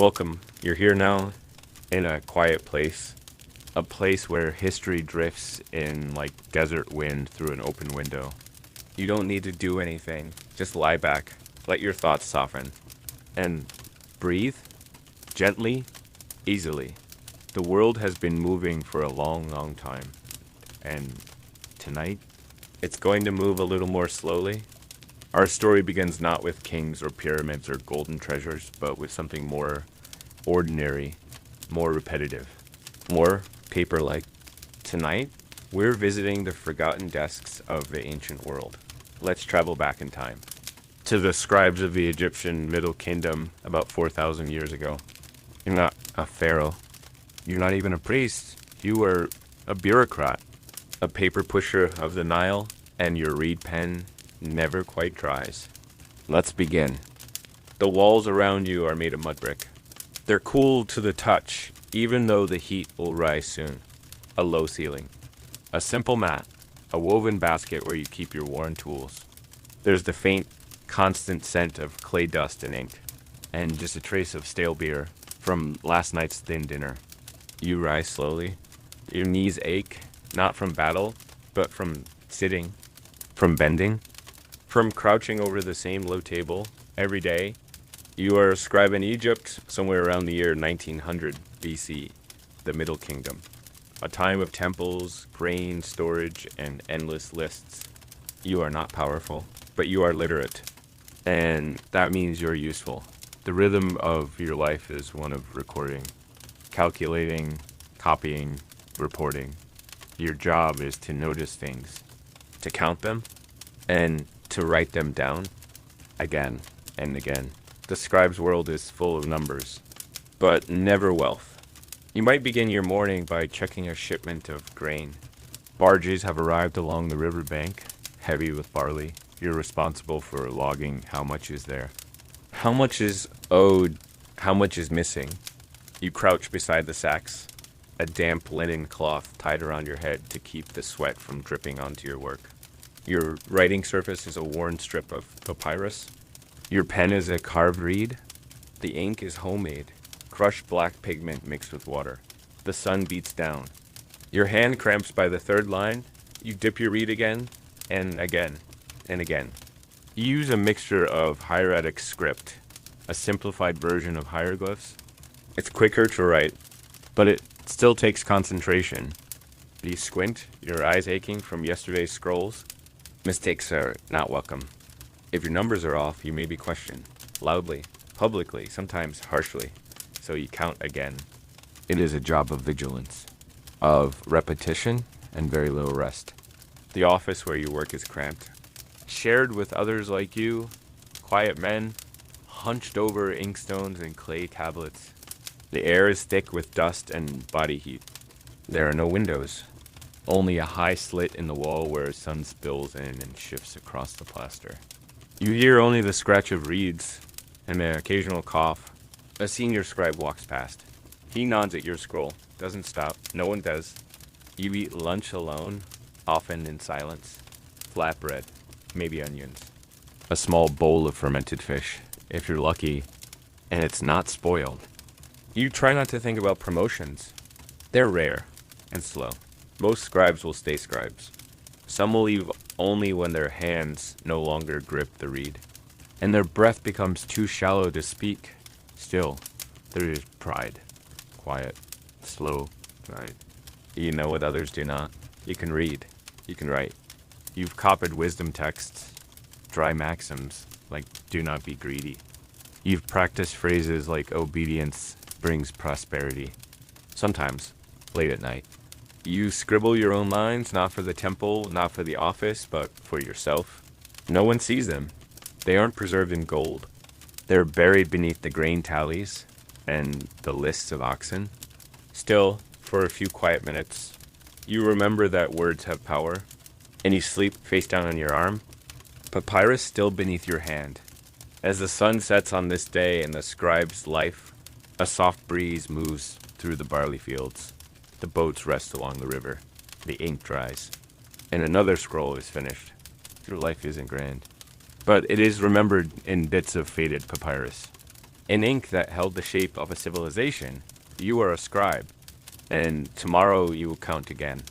Welcome. You're here now in a quiet place. A place where history drifts in like desert wind through an open window. You don't need to do anything. Just lie back. Let your thoughts soften. And breathe gently, easily. The world has been moving for a long, long time. And tonight, it's going to move a little more slowly. Our story begins not with kings or pyramids or golden treasures, but with something more ordinary, more repetitive, more paper-like. Tonight, we're visiting the forgotten desks of the ancient world. Let's travel back in time to the scribes of the Egyptian Middle Kingdom about 4,000 years ago. You're not a pharaoh. You're not even a priest. You were a bureaucrat, a paper pusher of the Nile, and your reed pen never quite dries. Let's begin. The walls around you are made of mud brick. They're cool to the touch, even though the heat will rise soon. A low ceiling. A simple mat. A woven basket where you keep your worn tools. There's the faint, constant scent of clay dust and ink. And just a trace of stale beer from last night's thin dinner. You rise slowly. Your knees ache, not from battle, but from sitting, from bending, from crouching over the same low table every day. You are a scribe in Egypt somewhere around the year 1900 BC, the Middle Kingdom, a time of temples, grain storage, and endless lists. You are not powerful, but you are literate, and that means you're useful. The rhythm of your life is one of recording, calculating, copying, reporting. Your job is to notice things, to count them, and to write them down again and again. The scribe's world is full of numbers, but never wealth. You might begin your morning by checking a shipment of grain. Barges have arrived along the riverbank, heavy with barley. You're responsible for logging how much is there. How much is owed, how much is missing. You crouch beside the sacks, a damp linen cloth tied around your head to keep the sweat from dripping onto your work. Your writing surface is a worn strip of papyrus. Your pen is a carved reed. The ink is homemade, crushed black pigment mixed with water. The sun beats down. Your hand cramps by the third line. You dip your reed again, and again, and again. You use a mixture of hieratic script, a simplified version of hieroglyphs. It's quicker to write, but it still takes concentration. You squint, your eyes aching from yesterday's scrolls. Mistakes are not welcome. If your numbers are off, you may be questioned, loudly, publicly, sometimes harshly, so you count again. It is a job of vigilance, of repetition, and very little rest. The office where you work is cramped, shared with others like you, quiet men, hunched over inkstones and clay tablets. The air is thick with dust and body heat. There are no windows, only a high slit in the wall where sun spills in and shifts across the plaster. You hear only the scratch of reeds and an occasional cough. A senior scribe walks past. He nods at your scroll, doesn't stop. No one does. You eat lunch alone, often in silence. Flatbread, maybe onions. A small bowl of fermented fish, if you're lucky, and it's not spoiled. You try not to think about promotions. They're rare and slow. Most scribes will stay scribes. Some will leave only when their hands no longer grip the reed, and their breath becomes too shallow to speak. Still, there is pride. Quiet, slow pride. You know what others do not. You can read. You can write. You've copied wisdom texts, dry maxims like do not be greedy. You've practiced phrases like obedience brings prosperity. Sometimes, late at night. You scribble your own lines, not for the temple, not for the office, but for yourself. No one sees them. They aren't preserved in gold. They're buried beneath the grain tallies and the lists of oxen. Still, for a few quiet minutes, you remember that words have power, and you sleep face down on your arm, papyrus still beneath your hand. As the sun sets on this day in the scribe's life, a soft breeze moves through the barley fields. The boats rest along the river. The ink dries. And another scroll is finished. Your life isn't grand. But it is remembered in bits of faded papyrus. In ink that held the shape of a civilization, you were a scribe, and tomorrow you will count again.